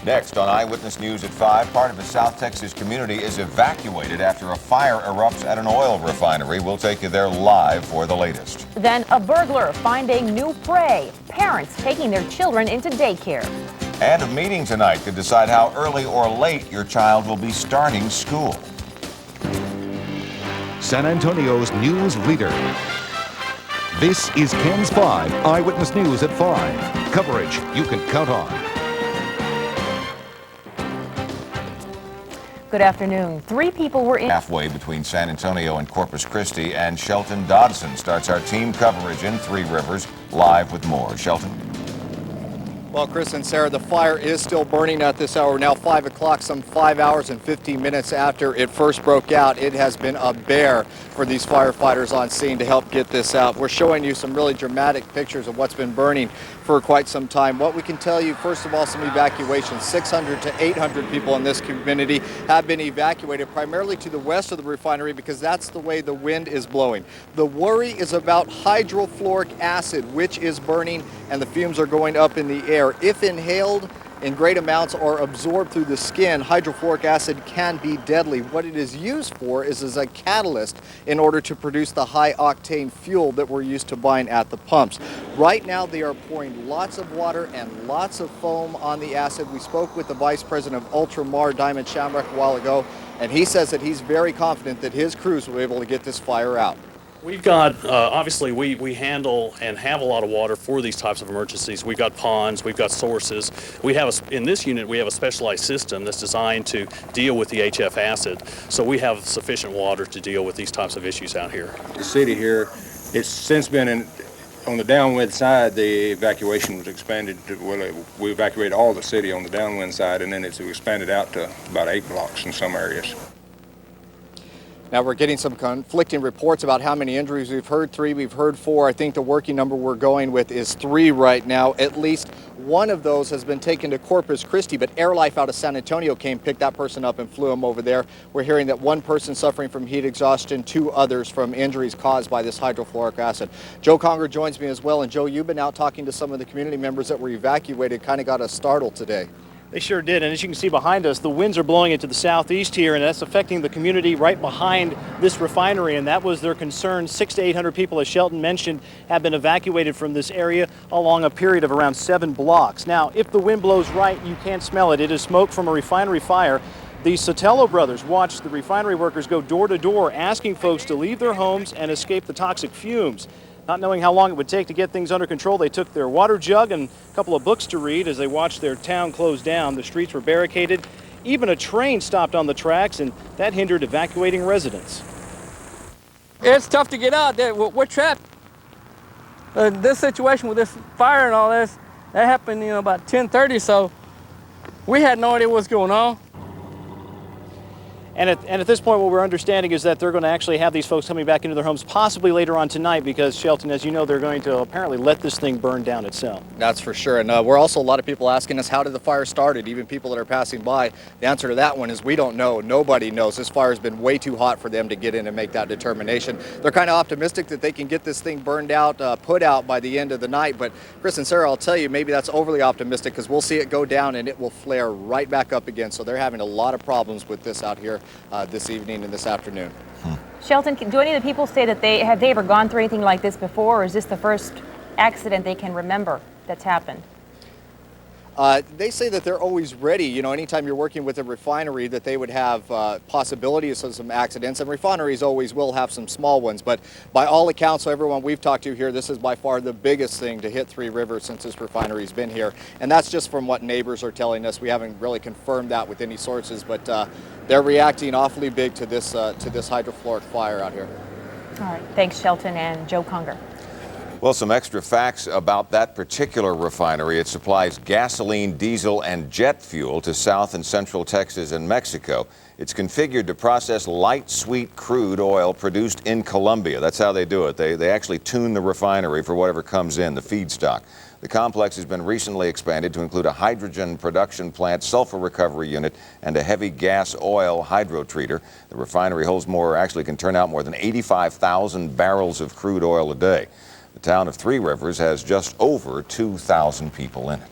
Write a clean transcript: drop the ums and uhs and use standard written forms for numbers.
Next on Eyewitness News at 5, part of a South Texas community is evacuated after a fire erupts at an oil refinery. We'll take you there live for the latest. Then a burglar finding new prey. Parents taking their children into daycare. And a meeting tonight to decide how early or late your child will be starting school. San Antonio's news leader. This is KENS5 Eyewitness News at 5. Coverage you can count on. Good afternoon. 3 people were in. Halfway between San Antonio and Corpus Christi, and Shelton Dodson starts our team coverage in Three Rivers, live with more. Shelton. Well, Chris and Sarah, the fire is still burning at this hour. Now 5 o'clock, some 5 hours and 15 minutes after it first broke out. It has been a bear for these firefighters on scene to help get this out. We're showing you some really dramatic pictures of what's been burning for quite some time. What we can tell you, first of all, some evacuations. 600 to 800 people in this community have been evacuated, primarily to the west of the refinery, because that's the way the wind is blowing. The worry is about hydrofluoric acid, which is burning, and the fumes are going up in the air. If inhaled in great amounts or absorbed through the skin, hydrofluoric acid can be deadly. What it is used for is as a catalyst in order to produce the high octane fuel that we're used to buying at the pumps. Right now they are pouring lots of water and lots of foam on the acid. We spoke with the Vice President of Ultramar, Diamond Shamrock, a while ago, and he says that he's very confident that his crews will be able to get this fire out. We've got, obviously, we handle and have a lot of water for these types of emergencies. We've got ponds, we've got sources. We have, in this unit, we have a specialized system that's designed to deal with the HF acid. So we have sufficient water to deal with these types of issues out here. The city here, it's since been on the downwind side, the evacuation was expanded to, well, we evacuated all the city on the downwind side, and then it's expanded out to about 8 blocks in some areas. Now we're getting some conflicting reports about how many injuries. We've heard 3, we've heard 4. I think the working number we're going with is 3 right now. At least one of those has been taken to Corpus Christi, but Air Life out of San Antonio came, picked that person up and flew him over there. We're hearing that 1 person suffering from heat exhaustion, 2 others from injuries caused by this hydrofluoric acid. Joe Conger joins me as well. And Joe, you've been out talking to some of the community members that were evacuated, kind of got us startled today. They sure did, and as you can see behind us, the winds are blowing into the southeast here, and that's affecting the community right behind this refinery, and that was their concern. 600 to 800 people, as Shelton mentioned, have been evacuated from this area along a period of around 7 blocks. Now, if the wind blows right, you can't smell it. It is smoke from a refinery fire. The Sotelo brothers watched the refinery workers go door to door asking folks to leave their homes and escape the toxic fumes. Not knowing how long it would take to get things under control, they took their water jug and a couple of books to read as they watched their town close down. The streets were barricaded. Even a train stopped on the tracks, and that hindered evacuating residents. It's tough to get out. We're trapped. This situation with this fire and all this, that happened, about 10:30, so we had no idea what's going on. And at this point, what we're understanding is that they're going to actually have these folks coming back into their homes possibly later on tonight because, Shelton, as you know, they're going to apparently let this thing burn down itself. That's for sure. And we're also a lot of people asking us, how did the fire started? Even people that are passing by. The answer to that one is we don't know. Nobody knows. This fire has been way too hot for them to get in and make that determination. They're kind of optimistic that they can get this thing burned out, put out by the end of the night. But Chris and Sarah, I'll tell you, maybe that's overly optimistic because we'll see it go down and it will flare right back up again. So they're having a lot of problems with this out here this evening and this afternoon. Shelton, do any of the people say that have they ever gone through anything like this before, or is this the first accident they can remember that's happened? They say that they're always ready. Anytime you're working with a refinery, that they would have possibilities of some accidents, and refineries always will have some small ones. But by all accounts, everyone we've talked to here, this is by far the biggest thing to hit Three Rivers since this refinery's been here. And that's just from what neighbors are telling us. We haven't really confirmed that with any sources, but they're reacting awfully big to this hydrofluoric fire out here. All right. Thanks, Shelton and Joe Conger. Well, some extra facts about that particular refinery. It supplies gasoline, diesel, and jet fuel to South and Central Texas and Mexico. It's configured to process light, sweet crude oil produced in Colombia. That's how they do it. They actually tune the refinery for whatever comes in, the feedstock. The complex has been recently expanded to include a hydrogen production plant, sulfur recovery unit, and a heavy gas oil hydrotreater. The refinery actually can turn out more than 85,000 barrels of crude oil a day. The town of Three Rivers has just over 2,000 people in it.